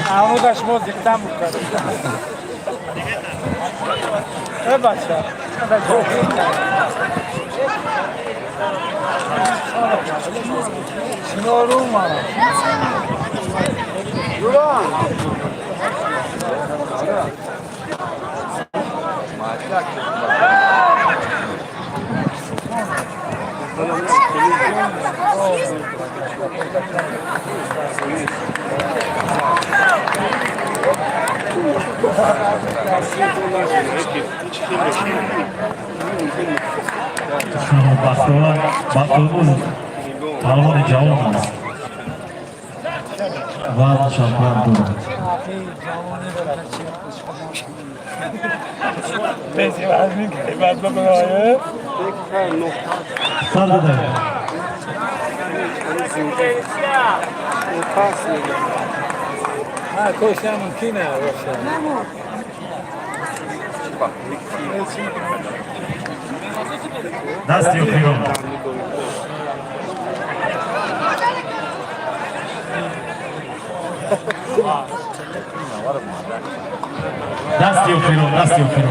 همون داشت موزیکتم بکنم بچه شنو روم Bastırılan Batı'nın Alman Cavun'un Van Şampiyon Peki vermin ki ben de buraya. Sarı'da Ha koşan mümkün ya koşan. Nasıl yapıyor? Nasıl yapıyor? Nasıl yapıyor?